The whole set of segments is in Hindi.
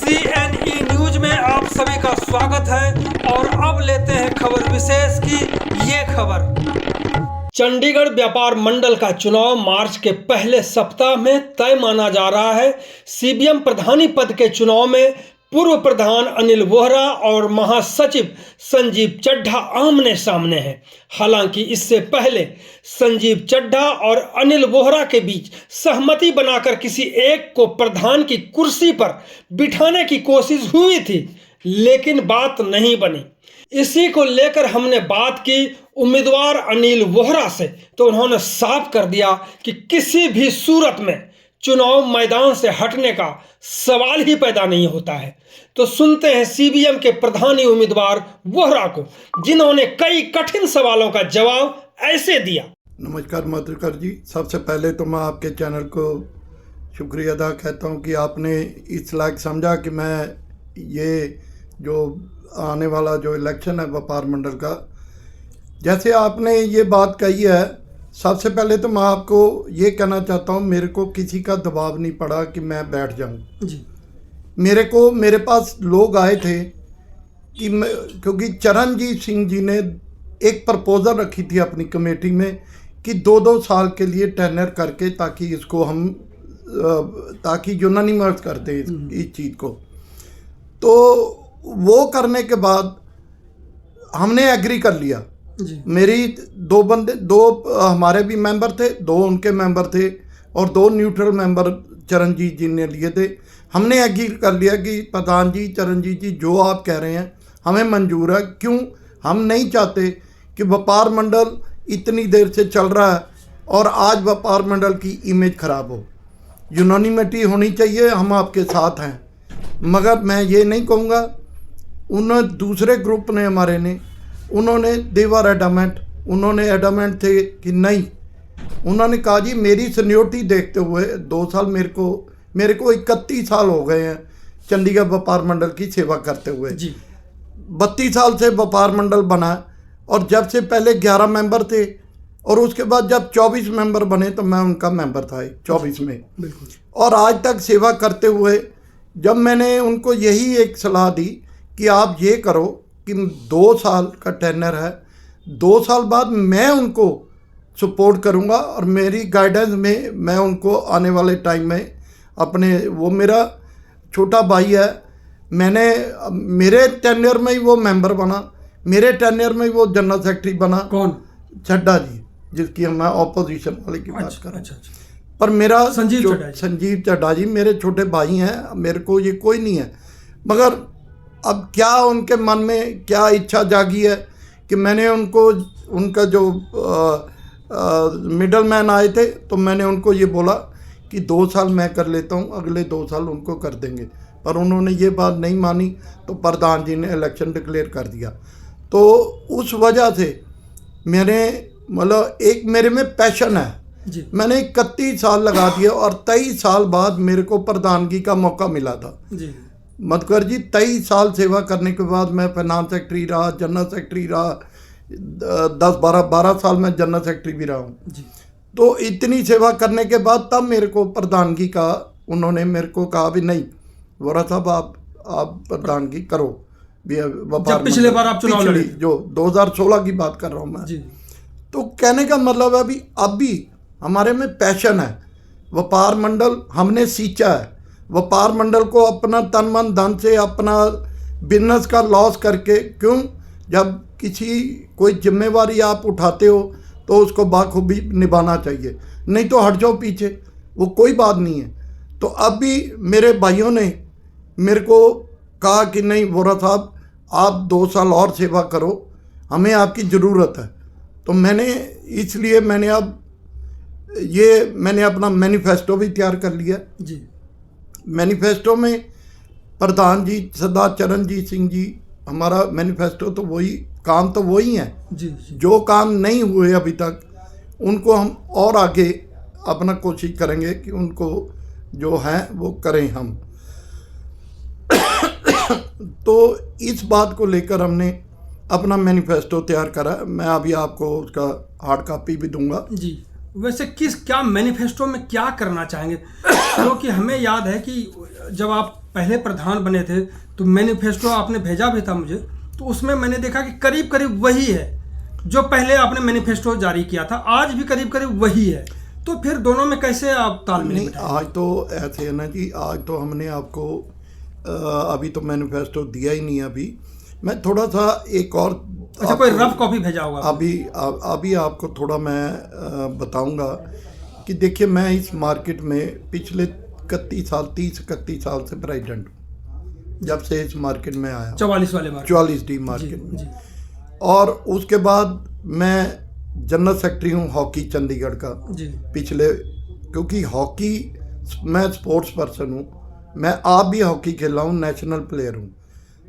CNE न्यूज में आप सभी का स्वागत है और अब लेते हैं खबर विशेष की ये खबर। चंडीगढ़ व्यापार मंडल का चुनाव मार्च के पहले सप्ताह में तय माना जा रहा है। CBM प्रधानी पद के चुनाव में पूर्व प्रधान अनिल वोहरा और महासचिव संजीव चड्ढा आमने सामने हैं। हालांकि इससे पहले संजीव चड्ढा और अनिल वोहरा के बीच सहमति बनाकर किसी एक को प्रधान की कुर्सी पर बिठाने की कोशिश हुई थी, लेकिन बात नहीं बनी। इसी को लेकर हमने बात की उम्मीदवार अनिल वोहरा से, तो उन्होंने साफ कर दिया कि किसी भी सूरत में चुनाव मैदान से हटने का सवाल ही पैदा नहीं होता है। तो सुनते हैं CBM के प्रधानी उम्मीदवार वोहरा को, जिन्होंने कई कठिन सवालों का जवाब ऐसे दिया। नमस्कार पत्रकार जी, सबसे पहले तो मैं आपके चैनल को शुक्रिया अदा कहता हूं कि आपने इस लायक समझा कि मैं ये जो आने वाला जो इलेक्शन है व्यापार मंडल का, जैसे आपने ये बात कही है, सबसे पहले तो मैं आपको ये कहना चाहता हूँ, मेरे को किसी का दबाव नहीं पड़ा कि मैं बैठ जाऊँ जी। मेरे पास लोग आए थे कि क्योंकि चरणजीत सिंह जी ने एक प्रपोजल रखी थी अपनी कमेटी में कि 2-2 साल के लिए टेनर करके ताकि इसको हम ताकि यूनानिमस कर दें इस चीज़ को। तो वो करने के बाद हमने एग्री कर लिया जी। मेरी दो हमारे भी मेंबर थे, 2 उनके मेंबर थे और 2 न्यूट्रल मेंबर चरणजीत जी ने लिए थे। हमने एग्री कर लिया कि प्रधान जी, चरणजीत जी, जो आप कह रहे हैं हमें मंजूर है। क्यों? हम नहीं चाहते कि व्यापार मंडल इतनी देर से चल रहा है और आज व्यापार मंडल की इमेज खराब हो। यूनानिमिटी होनी चाहिए, हम आपके साथ हैं। मगर मैं ये नहीं कहूँगा, दूसरे ग्रुप ने हमारे ने उन्होंने देवर एडमेंट, उन्होंने एडमेंट थे कि नहीं, उन्होंने कहा जी मेरी सीनियोरिटी देखते हुए 2 साल मेरे को 31 साल हो गए हैं चंडीगढ़ व्यापार मंडल की सेवा करते हुए जी। 32 साल से व्यापार मंडल बना और जब से पहले 11 मेंबर थे और उसके बाद जब 24 मेंबर बने तो मैं उनका मेंबर था 24 में बिल्कुल। और आज तक सेवा करते हुए जब मैंने उनको यही एक सलाह दी कि आप ये करो कि 2 साल का टेनर है, 2 साल बाद मैं उनको सपोर्ट करूंगा और मेरी गाइडेंस में मैं उनको आने वाले टाइम में अपने, वो मेरा छोटा भाई है, मेरे टेन्योर में ही वो मेंबर बना, मेरे टेन्योर में ही वो जनरल सेक्रेटरी बना। कौन? चड्ढा जी, जिसकी मैं ऑपोजिशन वाले की बात कर रहा हूँ। पर मेरा संजीव चड्ढा जी मेरे छोटे भाई हैं, मेरे को ये कोई नहीं है। मगर अब क्या उनके मन में क्या इच्छा जागी है कि मैंने उनको, उनका जो मिडल मैन आए थे, तो मैंने उनको ये बोला कि 2 साल मैं कर लेता हूँ, अगले 2 साल उनको कर देंगे। पर उन्होंने ये बात नहीं मानी तो प्रधान जी ने इलेक्शन डिक्लेयर कर दिया। तो उस वजह से मैंने मतलब एक मेरे में पैशन है जी। मैंने 31 साल लगा दिया और 23 साल बाद मेरे को प्रधानगी का मौका मिला था जी। मधुकर जी 23 साल सेवा करने के बाद मैं फाइनेंस सेक्रेटरी रहा, जनरल सेक्रेटरी रहा, 12 साल में जनरल सेक्रेटरी भी रहा हूँ जी। तो इतनी सेवा करने के बाद तब मेरे को प्रधानगी का उन्होंने मेरे को कहा भी नहीं वोहरा साहब आप प्रधानगी करो। जब पिछले बार आप चुनाव लड़े, जो 2016 की बात कर रहा हूँ मैं जी। तो कहने का मतलब है अब भी हमारे में पैशन है। व्यापार मंडल हमने सींचा है, व्यापार मंडल को अपना तन मन धन से अपना बिजनेस का लॉस करके, क्यों, जब कोई जिम्मेवारी आप उठाते हो तो उसको बाखूबी निभाना चाहिए, नहीं तो हट जाओ पीछे, वो कोई बात नहीं है। तो अब भी मेरे भाइयों ने मेरे को कहा कि नहीं वोहरा साहब आप 2 साल और सेवा करो, हमें आपकी ज़रूरत है। तो इसलिए मैंने अपना मैनिफेस्टो भी तैयार कर लिया जी। मैनिफेस्टो में प्रधान जी सरदार चरणजीत सिंह जी, हमारा मैनिफेस्टो तो वही, काम तो वही है जी। जो काम नहीं हुए अभी तक उनको हम और आगे अपना कोशिश करेंगे कि उनको जो है वो करें हम। तो इस बात को लेकर हमने अपना मैनिफेस्टो तैयार करा। मैं अभी आपको उसका हार्ड कॉपी भी दूंगा जी। वैसे क्या मैनिफेस्टो में क्या करना चाहेंगे? क्योंकि हमें याद है कि जब आप पहले प्रधान बने थे तो मैनिफेस्टो आपने भेजा भी था मुझे, तो उसमें मैंने देखा कि करीब करीब वही है जो पहले आपने मैनिफेस्टो जारी किया था, आज भी करीब करीब वही है। तो फिर दोनों में कैसे आप तालमेल नहीं, बिठाएं? आज तो ऐसे है ना जी, आज तो हमने आपको अभी तो मैनिफेस्टो दिया ही नहीं है। अभी मैं थोड़ा सा एक और अच्छा, कोई रफ कॉपी भेजा होगा? अभी आपको थोड़ा मैं बताऊंगा कि देखिए, मैं इस मार्केट में पिछले 31 साल से प्रेसिडेंट हूँ, जब से इस मार्केट में आया। 44 वाले मार्केट, 44D मार्केट में। जी। और उसके बाद मैं जनरल सेक्रेटरी हूँ हॉकी चंडीगढ़ का जी। पिछले, क्योंकि हॉकी मैं स्पोर्ट्स पर्सन हूँ, मैं आप भी हॉकी खेला हूँ, नेशनल प्लेयर हूँ,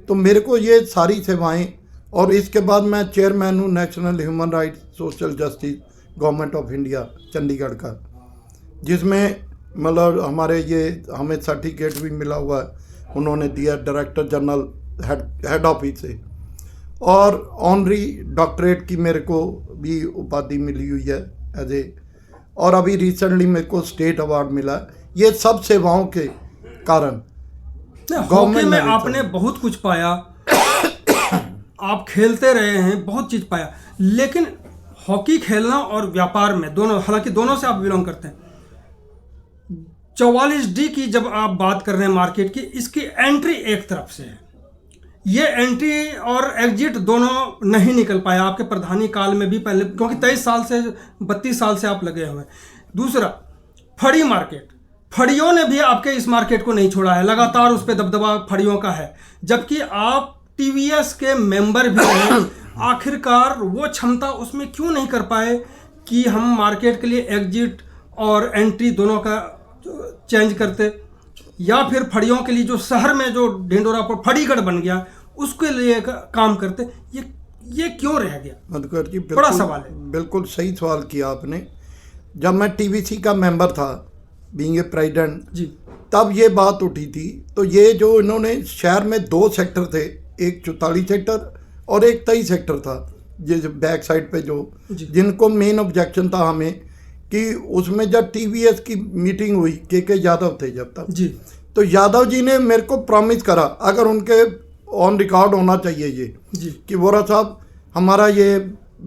तो मेरे को ये सारी सेवाएं। और इसके बाद मैं चेयरमैन हूँ national human rights social justice government of India Chandigarh का, जिसमें मतलब हमारे ये हमें सर्टिफिकेट भी मिला हुआ है, उन्होंने दिया डायरेक्टर जनरल हेड ऑफिस से, और ऑनरी डॉक्टरेट की मेरे को भी उपाधि मिली हुई है एज ए, और अभी रिसेंटली मेरे को स्टेट अवार्ड मिला। ये सब सेवाओं के कारण हॉकी में आपने बहुत कुछ पाया, आप खेलते रहे हैं, बहुत चीज पाया, लेकिन हॉकी खेलना और व्यापार में दोनों, हालांकि दोनों से आप बिलोंग करते हैं, 44D की जब आप बात कर रहे हैं मार्केट की, इसकी एंट्री एक तरफ से है, ये एंट्री और एग्जिट दोनों नहीं निकल पाया आपके प्रधानी काल में भी पहले, क्योंकि 23 साल से 32 साल से आप लगे हुए हैं। दूसरा, फड़ी मार्केट, फड़ियों ने भी आपके इस मार्केट को नहीं छोड़ा है, लगातार उस पर दबदबा फड़ियों का है, जबकि आप TVS के मेंबर भी हैं। आखिरकार वो क्षमता उसमें क्यों नहीं कर पाए कि हम मार्केट के लिए एग्जिट और एंट्री दोनों का चेंज करते, या फिर फड़ियों के लिए जो शहर में जो ढिंडोरा पर फड़ीगढ़ बन गया उसके लिए काम करते, ये क्यों रह गया? मधुकर जी, बड़ा सवाल है। बिल्कुल सही सवाल किया आपने। जब मैं TVC का मेंबर था, बीइंग ए प्रेसिडेंट जी, तब ये बात उठी थी। तो ये जो इन्होंने शहर में 2 सेक्टर थे, एक 44 सेक्टर और एक 23 सेक्टर था, ये बैक साइड पे जो, जिनको मेन ऑब्जेक्शन था हमें कि उसमें जब TVS की मीटिंग हुई, के यादव थे जब तक जी, तो यादव जी ने मेरे को प्रॉमिस करा, अगर उनके ऑन रिकॉर्ड होना चाहिए ये जी, कि वोरा साहब हमारा ये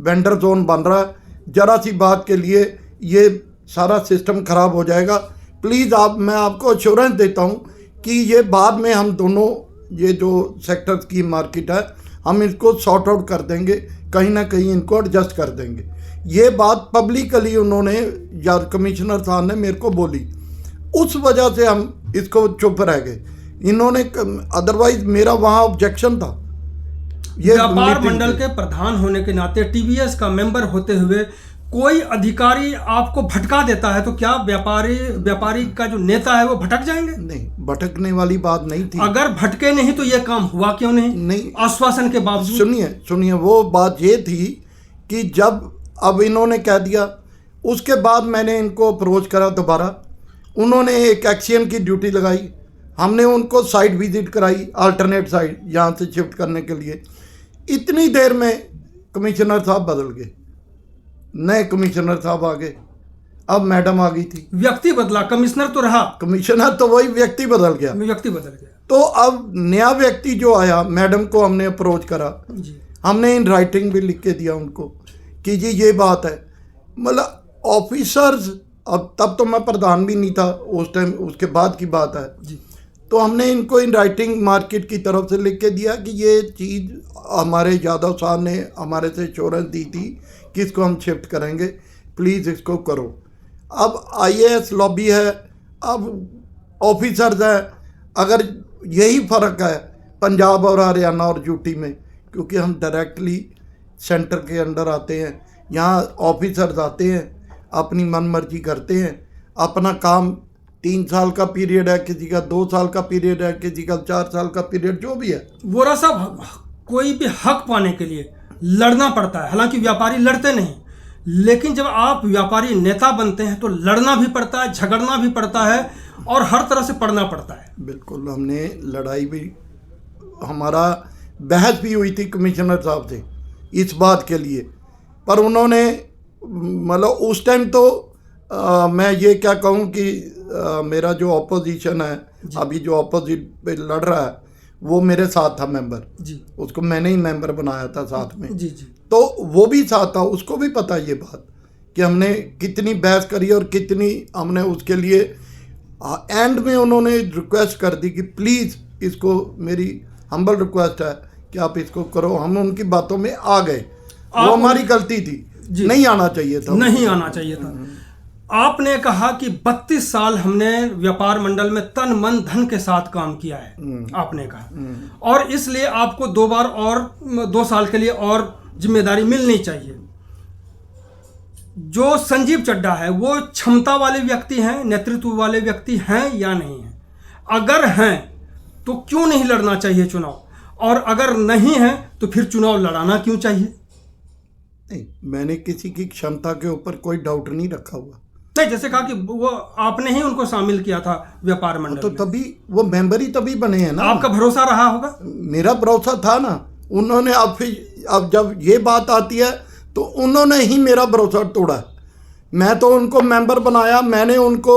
वेंडर जोन बन रहा है, जरा सी बात के लिए ये सारा सिस्टम खराब हो जाएगा, प्लीज़ मैं आपको एश्योरेंस देता हूँ कि ये बाद में हम दोनों ये जो सेक्टर्स की मार्केट है हम इसको सॉर्ट आउट कर देंगे, कहीं ना कहीं इनको एडजस्ट कर देंगे। ये बात पब्लिकली उन्होंने या कमिश्नर साहब ने मेरे को बोली, उस वजह से हम इसको चुप रह गए। इन्होंने अदरवाइज मेरा वहाँ ऑब्जेक्शन था। ये व्यापार मंडल के प्रधान होने के नाते, TVS का मेंबर होते हुए कोई अधिकारी आपको भटका देता है तो क्या व्यापारी का जो नेता है वो भटक जाएंगे? नहीं, भटकने वाली बात नहीं थी। अगर भटके नहीं तो ये काम हुआ क्यों नहीं? नहीं, आश्वासन के बावजूद। सुनिए वो बात ये थी कि जब अब इन्होंने कह दिया, उसके बाद मैंने इनको अप्रोच करा दोबारा, उन्होंने एक एक्शन की ड्यूटी लगाई, हमने उनको साइट विजिट कराई, अल्टरनेट साइट यहाँ से शिफ्ट करने के लिए। इतनी देर में कमिश्नर साहब बदल गए, नए कमिश्नर साहब आ गए, अब मैडम आ गई थी। व्यक्ति बदला, कमिश्नर तो रहा, कमिश्नर तो वही, व्यक्ति बदल गया। व्यक्ति बदल गया। तो अब नया व्यक्ति जो आया, मैडम को हमने अप्रोच करा जी, हमने इन राइटिंग भी लिख के दिया उनको कि जी ये बात है। मतलब ऑफिसर्स, अब तब तो मैं प्रधान भी नहीं था उस टाइम, उसके बाद की बात है जी। तो हमने इनको इन राइटिंग मार्केट की तरफ से लिख के दिया कि ये चीज़ हमारे यादव साहब ने हमारे से एश्योरेंस दी थी कि इसको हम शिफ्ट करेंगे, प्लीज़ इसको करो। अब IAS लॉबी है, अब ऑफिसर्स हैं, अगर यही फ़र्क है पंजाब और हरियाणा और यूटी में, क्योंकि हम डायरेक्टली सेंटर के अंडर आते हैं, यहाँ ऑफिसर्स आते हैं अपनी मनमर्जी करते हैं, अपना काम 3 साल का पीरियड है, किसी का 2 साल का पीरियड है, किसी का 4 साल का पीरियड, जो भी है। वोरा साहब, कोई भी हक पाने के लिए लड़ना पड़ता है, हालांकि व्यापारी लड़ते नहीं, लेकिन जब आप व्यापारी नेता बनते हैं तो लड़ना भी पड़ता है, झगड़ना भी पड़ता है और हर तरह से पढ़ना पड़ता है। बिल्कुल, हमने लड़ाई भी, हमारा बहस भी हुई थी कमिश्नर साहब से इस बात के लिए, पर उन्होंने मतलब उस टाइम तो मैं ये क्या कहूँ कि मेरा जो ऑपोजिशन है, अभी जो ऑपोजिट पे लड़ रहा है, वो मेरे साथ था मेंबर जी उसको मैंने ही मेंबर बनाया था साथ में। जी जी तो वो भी साथ था, उसको भी पता ये बात कि हमने कितनी बहस करी और कितनी हमने उसके लिए एंड में उन्होंने रिक्वेस्ट कर दी कि प्लीज़ इसको, मेरी हम्बल रिक्वेस्ट है कि आप इसको करो। हम उनकी बातों में आ गए, वो हमारी गलती थी, नहीं आना चाहिए था, नहीं आना चाहिए था। आपने कहा कि 32 साल हमने व्यापार मंडल में तन मन धन के साथ काम किया है, आपने कहा, और इसलिए आपको 2 बार और 2 साल के लिए और जिम्मेदारी मिलनी चाहिए। जो संजीव चड्ढा है वो क्षमता वाले व्यक्ति हैं, नेतृत्व वाले व्यक्ति हैं या नहीं हैं? अगर हैं तो क्यों नहीं लड़ना चाहिए चुनाव, और अगर नहीं है तो फिर चुनाव लड़ाना क्यों चाहिए? नहीं, मैंने किसी की क्षमता के ऊपर कोई डाउट नहीं रखा हुआ। नहीं, जैसे कहा कि वो आपने ही उनको शामिल किया था व्यापार मंडल तो में। तभी वो मेंबर ही तभी बने हैं ना। आपका भरोसा रहा होगा। मेरा भरोसा था ना। उन्होंने अब जब ये बात आती है तो उन्होंने ही मेरा भरोसा तोड़ा। मैं तो उनको मेंबर बनाया, मैंने उनको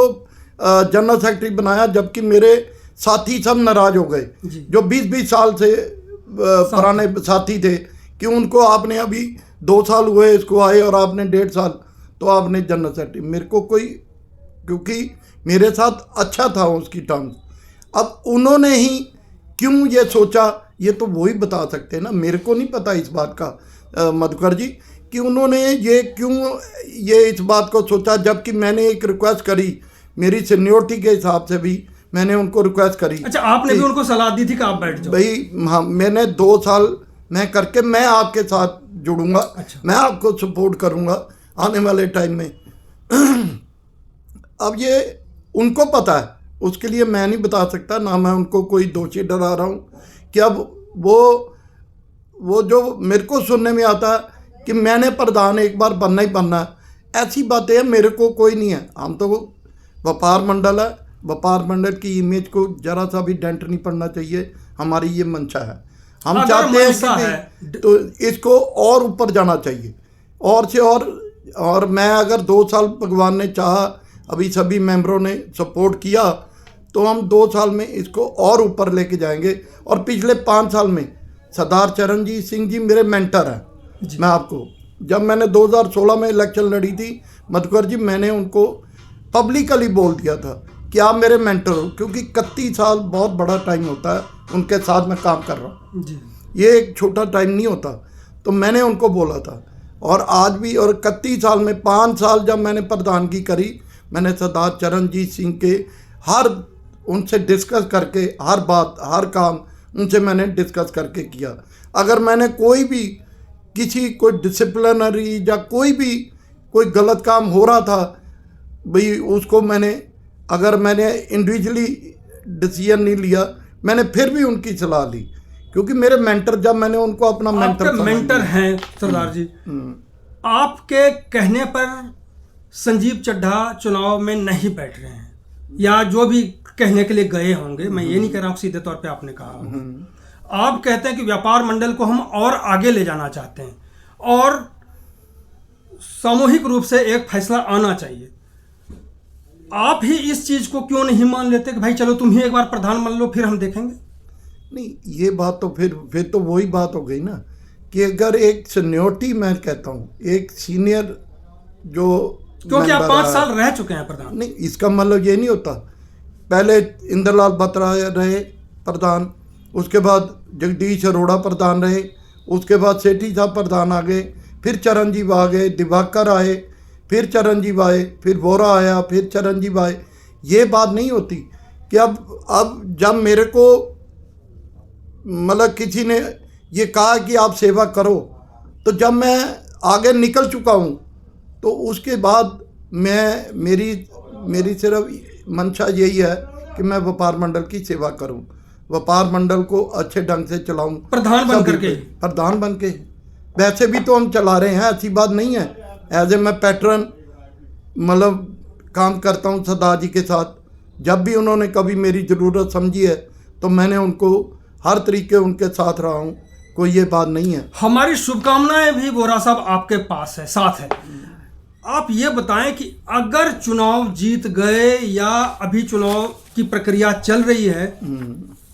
जनरल सेक्रेटरी बनाया, जबकि मेरे साथी सब नाराज हो गए जो 20-20 साल से पुराने साथी थे कि उनको आपने अभी 2 साल हुए इसको आए और आपने 1.5 साल तो आपने जनरल सेक्रेटरी। मेरे को कोई, क्योंकि मेरे साथ अच्छा था उसकी टर्म्स। अब उन्होंने ही क्यों ये सोचा, ये तो वही बता सकते हैं ना, मेरे को नहीं पता इस बात का मधुकर जी, कि उन्होंने ये क्यों ये इस बात को सोचा, जबकि मैंने एक रिक्वेस्ट करी मेरी सीनियोरिटी के हिसाब से भी मैंने उनको रिक्वेस्ट करी। अच्छा, आपने भी उनको सलाह दी थी कि आप बैठ जाओ? भाई हाँ, मैंने 2 साल मैं करके मैं आपके साथ जुड़ूंगा। अच्छा। मैं आपको सपोर्ट करूंगा आने वाले टाइम में। अब ये उनको पता है, उसके लिए मैं नहीं बता सकता, ना मैं उनको कोई दोषी डरा रहा हूँ कि अब वो जो मेरे को सुनने में आता है कि मैंने प्रधान एक बार बनना ही बनना है, ऐसी बातें हैं मेरे को कोई नहीं है। हम तो व्यापार मंडल है, व्यापार मंडल की इमेज को जरा सा भी डेंट नहीं पड़ना चाहिए, हमारी ये मंशा है। हम चाहते हैं कि तो इसको और ऊपर जाना चाहिए, और से और मैं अगर 2 साल भगवान ने चाहा, अभी सभी मेंबरों ने सपोर्ट किया, तो हम 2 साल में इसको और ऊपर लेके जाएंगे। और पिछले 5 साल में सरदार चरणजीत सिंह जी मेरे मेंटर हैं। मैं आपको, जब मैंने 2016 में इलेक्शन लड़ी थी मधुकर जी, मैंने उनको पब्लिकली बोल दिया था कि आप मेरे मेंटर हो, क्योंकि 31 साल बहुत बड़ा टाइम होता है, उनके साथ मैं काम कर रहा हूँ, ये एक छोटा टाइम नहीं होता। तो मैंने उनको बोला था, और आज भी, और 31 साल में 5 साल जब मैंने प्रधानगी करी, मैंने सरदार चरणजीत सिंह के उनसे डिस्कस करके हर बात हर काम उनसे मैंने डिस्कस करके किया। अगर मैंने कोई भी कोई डिसिप्लिनरी या कोई गलत काम हो रहा था भाई, उसको अगर मैंने इंडिविजुअली डिसीजन नहीं लिया, मैंने फिर भी उनकी सलाह ली, क्योंकि मेरे मेंटर, जब मैंने उनको अपना मेंटर हैं सरदार जी, आपके कहने पर संजीव चड्ढा चुनाव में नहीं बैठ रहे हैं, या जो भी कहने के लिए गए होंगे, मैं ये नहीं कह रहा हूँ सीधे तौर पे आपने कहा। आप कहते हैं कि व्यापार मंडल को हम और आगे ले जाना चाहते हैं और सामूहिक रूप से एक फैसला आना चाहिए। आप ही इस चीज को क्यों नहीं मान लेते कि भाई चलो तुम ही एक बार प्रधान मान लो, फिर हम देखेंगे? नहीं, ये बात तो फिर तो वही बात हो गई ना, कि अगर एक सीनियोरिटी, मैं कहता हूँ एक सीनियर जो, क्योंकि आप 5 साल रह चुके हैं प्रधान। नहीं, इसका मतलब ये नहीं होता। पहले इंद्रलाल बत्रा रहे प्रधान, उसके बाद जगदीश अरोड़ा प्रधान रहे, उसके बाद सेठी साहब प्रधान आ गए, फिर चरणजीव आ गए, दिवाकर आए, फिर चरणजीव आए, फिर वोरा आया, फिर चरणजीव आए। ये बात नहीं होती कि अब जब मेरे को मतलब किसी ने ये कहा कि आप सेवा करो, तो जब मैं आगे निकल चुका हूँ, तो उसके बाद मेरी सिर्फ मंशा यही है कि मैं व्यापार मंडल की सेवा करूं, व्यापार मंडल को अच्छे ढंग से चलाऊं, प्रधान बन के। वैसे भी तो हम चला रहे हैं, ऐसी बात नहीं है। एज ए मैं पैटर्न मतलब काम करता हूं सरदार जी के साथ। जब भी उन्होंने कभी मेरी ज़रूरत समझी है तो मैंने उनको हर तरीके उनके साथ रहा हूं, कोई ये बात नहीं है। हमारी शुभकामनाएं भी वोरा साहब आपके पास है, साथ है। आप ये बताएं कि अगर चुनाव जीत गए या अभी चुनाव की प्रक्रिया चल रही है,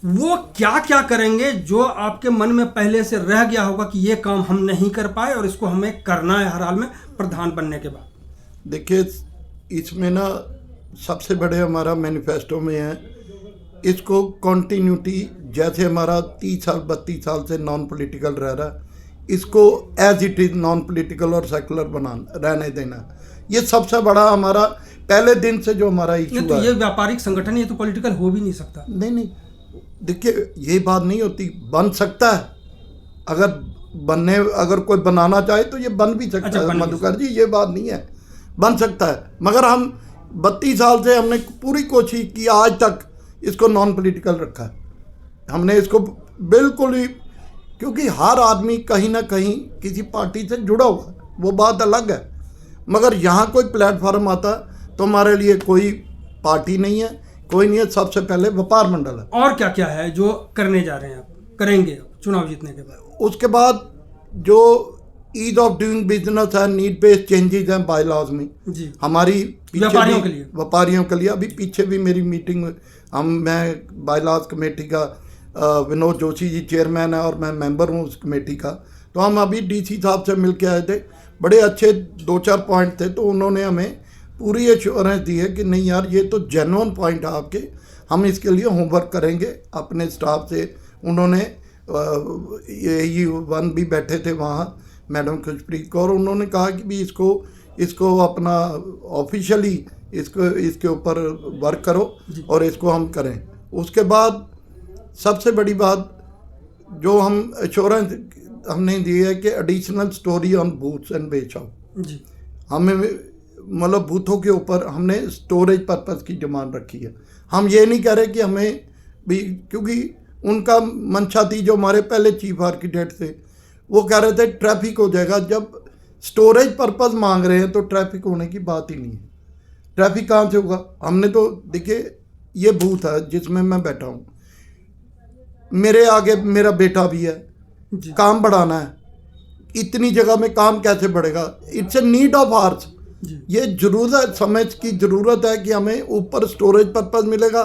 वो क्या क्या करेंगे जो आपके मन में पहले से रह गया होगा कि ये काम हम नहीं कर पाए और इसको हमें करना है हर हाल में प्रधान बनने के बाद? देखिए, इसमें ना सबसे बड़े हमारा मैनिफेस्टो में है, इसको कॉन्टीन्यूटी, जैसे हमारा 30 साल 32 साल से नॉन पॉलिटिकल रह रहा है, इसको as it is non political और सेकुलर रहने देना। ये सबसे बड़ा हमारा पहले दिन से जो हमारा इशू तो है। ये व्यापारिक संगठन, ये तो पॉलिटिकल हो भी नहीं सकता। नहीं, देखिए ये बात नहीं होती, बन सकता है। अगर कोई बनाना चाहे तो ये बन भी सकता है मधुकर जी, ये बात नहीं है, बन सकता है। मगर हम 32 साल से हमने पूरी कोशिश की, आज तक इसको नॉन पॉलिटिकल रखा है हमने इसको बिल्कुल ही, क्योंकि हर आदमी कहीं ना कहीं किसी पार्टी से जुड़ा हुआ है, वो बात अलग है। मगर यहाँ कोई प्लेटफॉर्म आता है तो हमारे लिए कोई पार्टी नहीं है, कोई नहीं है, सबसे पहले व्यापार मंडल है। और क्या क्या है जो करने जा रहे हैं आप, करेंगे चुनाव जीतने के बाद? उसके बाद जो ईज ऑफ डूइंग बिजनेस है, नीड बेस्ड चेंजेस हैं बायलॉज में जी, हमारी व्यापारियों के लिए अभी पीछे भी मेरी मीटिंग, मैं बायलॉज कमेटी का, विनोद जोशी जी चेयरमैन है और मैं मेंबर हूँ उस कमेटी का। तो हम अभी डीसी साहब से मिल के आए थे, बड़े अच्छे 2-4 पॉइंट थे, तो उन्होंने हमें पूरी एश्योरेंस दी है कि नहीं यार, ये तो जेन्युइन पॉइंट है आपके, हम इसके लिए होमवर्क करेंगे अपने स्टाफ से। उन्होंने यही वन भी बैठे थे वहाँ, मैडम खुशप्रीत कौर, उन्होंने कहा कि भी इसको अपना ऑफिशियली इसके ऊपर वर्क करो और इसको हम करें। उसके बाद सबसे बड़ी बात जो हम एश्योरेंस हमने दी है कि additional story on booths and बेच आउट जी, हमें मतलब बूथों के ऊपर हमने स्टोरेज पर्पस की डिमांड रखी है। हम ये नहीं कह रहे कि हमें भी, क्योंकि उनका मंशा थी, जो हमारे पहले चीफ आर्किटेक्ट थे, वो कह रहे थे ट्रैफिक हो जाएगा। जब स्टोरेज पर्पस मांग रहे हैं तो ट्रैफिक होने की बात ही नहीं है। ट्रैफिक कहाँ से होगा? हमने तो देखिए, ये बूथ है जिसमें मैं बैठा हूँ, मेरे आगे मेरा बेटा भी है, काम बढ़ाना है, इतनी जगह में काम कैसे बढ़ेगा? It's a need of hours. ये जरूरत, समय की ज़रूरत है कि हमें ऊपर स्टोरेज पर्पस मिलेगा,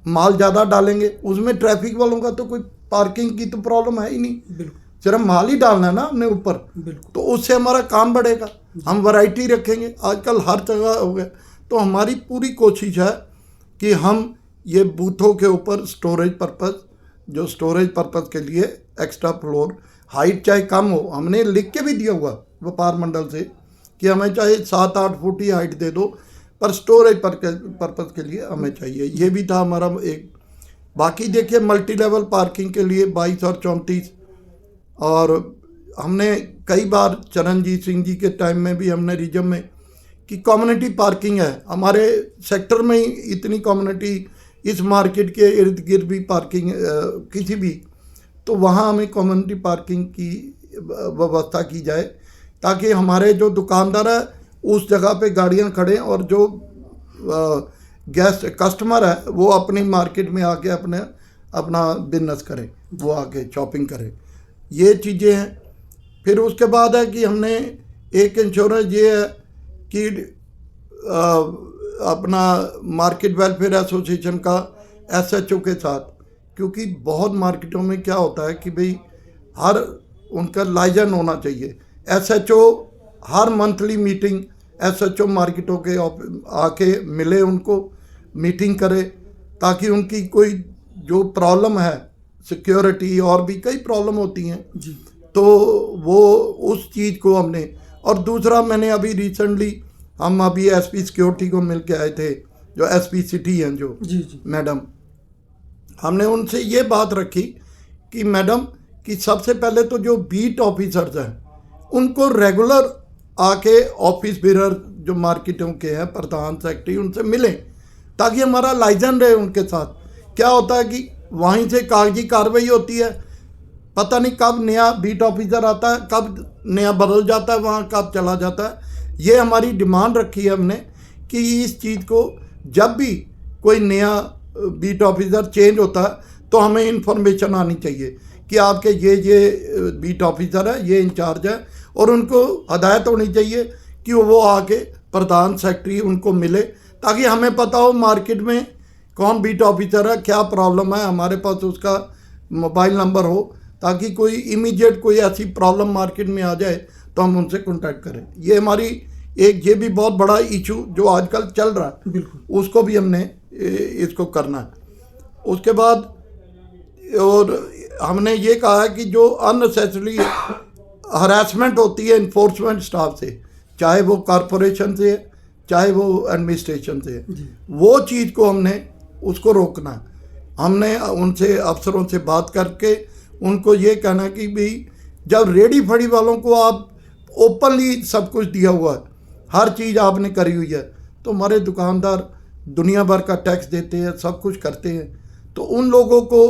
माल ज़्यादा डालेंगे, उसमें ट्रैफिक वालों का तो कोई पार्किंग की तो प्रॉब्लम है ही नहीं, सिर्फ माल ही डालना है ना हमने ऊपर, तो उससे हमारा काम बढ़ेगा, हम वैरायटी रखेंगे। आजकल हर जगह हो गया, तो हमारी पूरी कोशिश है कि हम ये बूथों के ऊपर स्टोरेज पर्पस, जो स्टोरेज पर्पस के लिए एक्स्ट्रा फ्लोर हाइट चाहे कम हो, हमने लिख के भी दिया हुआ व्यापार मंडल से कि हमें चाहे 7-8 फुट ही हाइट दे दो, पर स्टोरेज पर्पस के लिए हमें चाहिए। ये भी था हमारा एक। बाकी देखिए, मल्टी लेवल पार्किंग के लिए 22 और 34, और हमने कई बार चरणजीत सिंह जी के टाइम में भी हमने रीजन में कि कम्युनिटी पार्किंग है हमारे सेक्टर में ही, इतनी कम्युनिटी, इस मार्केट के इर्द गिर्द भी पार्किंग किसी भी, तो वहाँ हमें कम्युनिटी पार्किंग की व्यवस्था की जाए, ताकि हमारे जो दुकानदार है उस जगह पे गाड़ियाँ खड़ें और जो गेस्ट कस्टमर है वो अपनी मार्केट में आके अपना बिजनेस करें, वो आके शॉपिंग करें। ये चीज़ें हैं। फिर उसके बाद है कि हमने एक इंश्योरेंस ये है कि अपना मार्केट वेलफेयर एसोसिएशन का SHO के साथ, क्योंकि बहुत मार्केटों में क्या होता है कि भाई हर उनका लाइसेंस होना चाहिए। SHO हर मंथली मीटिंग, SHO मार्केटों के आके मिले, उनको मीटिंग करे, ताकि उनकी कोई जो प्रॉब्लम है, सिक्योरिटी और भी कई प्रॉब्लम होती हैं जी, तो वो उस चीज़ को हमने। और दूसरा, मैंने अभी रिसेंटली हम अभी SP सिक्योरिटी को मिल के आए थे, जो SP सिटी हैं जो जी। मैडम, हमने उनसे ये बात रखी कि मैडम कि सबसे पहले तो जो बीट ऑफिसर्स हैं उनको रेगुलर आके ऑफिस बेरर जो मार्केटों के हैं, प्रधान सेक्रेटरी, उनसे मिलें, ताकि हमारा लाइसेंस रहे उनके साथ। क्या होता है कि वहीं से कागजी कार्रवाई होती है, पता नहीं कब नया बीट ऑफिसर आता है, कब नया बदल जाता है, वहाँ कब चला जाता है। ये हमारी डिमांड रखी है हमने कि इस चीज़ को जब भी कोई नया बीट ऑफिसर चेंज होता है तो हमें इन्फॉर्मेशन आनी चाहिए कि आपके ये बीट ऑफिसर है, ये इंचार्ज है, और उनको हदायत होनी चाहिए कि वो आके प्रधान सेक्रेटरी उनको मिले, ताकि हमें पता हो मार्केट में कौन बीट ऑफिसर है, क्या प्रॉब्लम है, हमारे पास उसका मोबाइल नंबर हो, ताकि कोई इमीडिएट कोई ऐसी प्रॉब्लम मार्केट में आ जाए तो हम उनसे कांटेक्ट करें। ये हमारी ये भी बहुत बड़ा इशू जो आजकल चल रहा है, बिल्कुल, उसको भी हमने इसको करना है। उसके बाद और हमने ये कहा है कि जो अननेसेसरी हरासमेंट होती है इन्फोर्समेंट स्टाफ से, चाहे वो कॉरपोरेशन से है, चाहे वो एडमिनिस्ट्रेशन से है, वो चीज़ को हमने उसको रोकना है। हमने उनसे अफसरों से बात करके उनको ये कहना कि भाई जब रेडी फड़ी वालों को आप ओपनली सब कुछ दिया हुआ है, हर चीज़ आपने करी हुई है, तो हमारे दुकानदार दुनिया भर का टैक्स देते हैं, सब कुछ करते हैं, तो उन लोगों को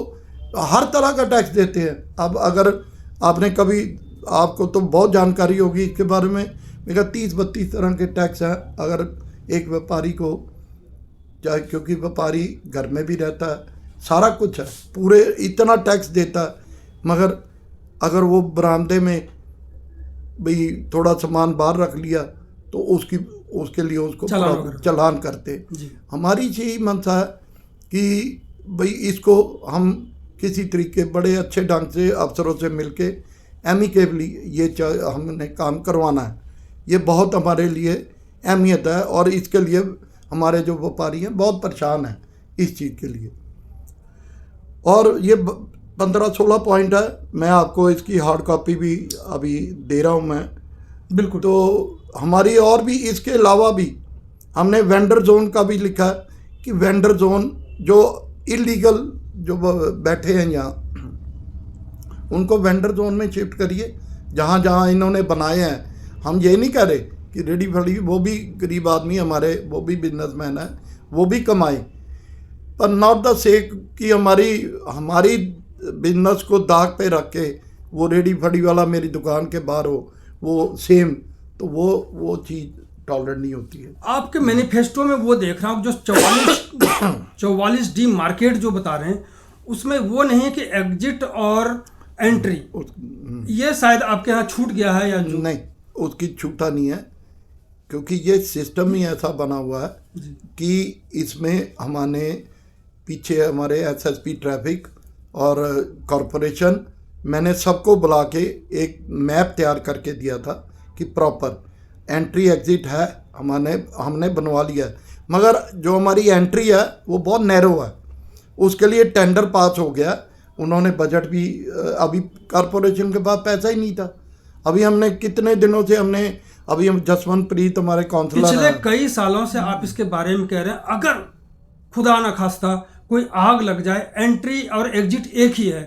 हर तरह का टैक्स देते हैं। अब अगर आपने कभी, आपको तो बहुत जानकारी होगी इसके बारे में, मेरा 30-32 तरह के टैक्स हैं। अगर एक व्यापारी को, चाहे क्योंकि व्यापारी घर में भी रहता है, सारा कुछ है, पूरे इतना टैक्स देता है, मगर अगर वो बरामदे में भाई थोड़ा सामान बाहर रख लिया तो उसके लिए उसको चालान करते। हमारी यही मंशा है कि भाई इसको हम किसी तरीके बड़े अच्छे ढंग से अफसरों से मिलके एमिकेबली ये हमने काम करवाना है। ये बहुत हमारे लिए अहमियत है और इसके लिए हमारे जो व्यापारी हैं बहुत परेशान हैं इस चीज़ के लिए। और ये 15-16 पॉइंट है, मैं आपको इसकी हार्ड कॉपी भी अभी दे रहा हूँ मैं। बिल्कुल। तो हमारी और भी इसके अलावा भी हमने वेंडर जोन का भी लिखा है कि वेंडर जोन जो इलीगल जो बैठे हैं यहाँ, उनको वेंडर जोन में शिफ्ट करिए जहाँ जहाँ इन्होंने बनाए हैं। हम ये नहीं कह रहे कि रेडी फड़ी, वो भी गरीब आदमी हमारे, वो भी बिजनेसमैन है, वो भी कमाए, पर नॉट द सेक कि हमारी बिजनेस को दाग पे रख के वो रेडी फड़ी वाला मेरी दुकान के बाहर हो, वो सेम, तो वो चीज़ टॉलरेट नहीं होती है। आपके मैनिफेस्टो में वो देख रहा हूँ जो 44D मार्केट जो बता रहे हैं, उसमें वो नहीं है कि एग्जिट और एंट्री, ये शायद आपके यहाँ छूट गया है या जो? नहीं, उसकी छूटा नहीं है, क्योंकि ये सिस्टम ही ऐसा बना हुआ है कि इसमें हमारे पीछे हमारे SSP ट्रैफिक और कॉरपोरेशन, मैंने सबको बुला के एक मैप तैयार करके दिया था कि प्रॉपर एंट्री एग्ज़िट है, हमने बनवा लिया है, मगर जो हमारी एंट्री है वो बहुत नैरो है। उसके लिए टेंडर पास हो गया, उन्होंने बजट भी, अभी कॉरपोरेशन के पास पैसा ही नहीं था। अभी हमने कितने दिनों से अभी हम जसवंत प्रीत हमारे काउंसलर पिछले कई सालों से आप इसके बारे में कह रहे हैं, अगर खुदा न खास्ता कोई आग लग जाए, एंट्री और एग्जिट एक ही है,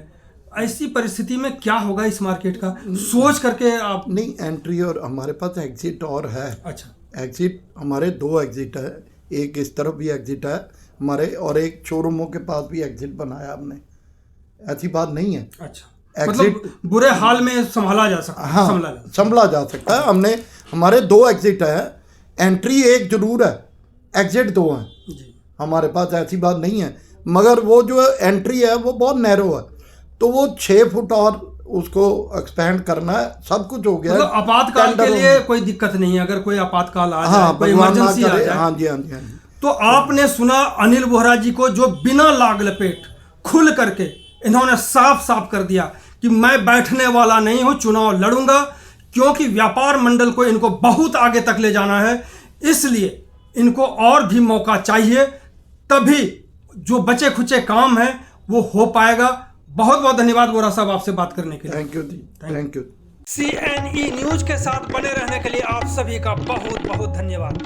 ऐसी परिस्थिति में क्या होगा इस मार्केट का, सोच करके आप? नहीं, एंट्री और हमारे पास एग्जिट और है। अच्छा, एग्जिट हमारे 2 एग्जिट है, एक इस तरफ भी एग्जिट है हमारे, और एक शोरूमों के पास भी एग्जिट बनाया हमने, ऐसी बात नहीं है। अच्छा, मतलब बुरे हाल में संभाला जा सकता है। हाँ, संभला जा सकता है। हमने हमारे 2 एग्जिट है, एंट्री एक जरूर है, एग्जिट 2 हैं हमारे पास, ऐसी बात नहीं है, मगर वो जो एंट्री है वो बहुत नैरो है, तो वो 6 फुट और उसको एक्सपेंड करना है, सब कुछ हो गया। मतलब आपातकाल के लिए कोई दिक्कत नहीं है, अगर कोई आपातकाल आ जाए, कोई इमरजेंसी आ जाए। हाँ जी, हाँ जी, हाँ जी। तो आपने सुना अनिल बोहरा जी को, जो बिना लाग लपेट खुल करके इन्होंने साफ साफ कर दिया कि मैं बैठने वाला नहीं हूं, चुनाव लड़ूंगा, क्योंकि व्यापार मंडल को इनको बहुत आगे तक ले जाना है, इसलिए इनको और भी मौका चाहिए, तभी जो बचे खुचे काम है वो हो पाएगा। बहुत बहुत धन्यवाद बोहरा साहब आपसे बात करने के लिए। थैंक यू जी, थैंक यू। CNE न्यूज के साथ बने रहने के लिए आप सभी का बहुत बहुत धन्यवाद।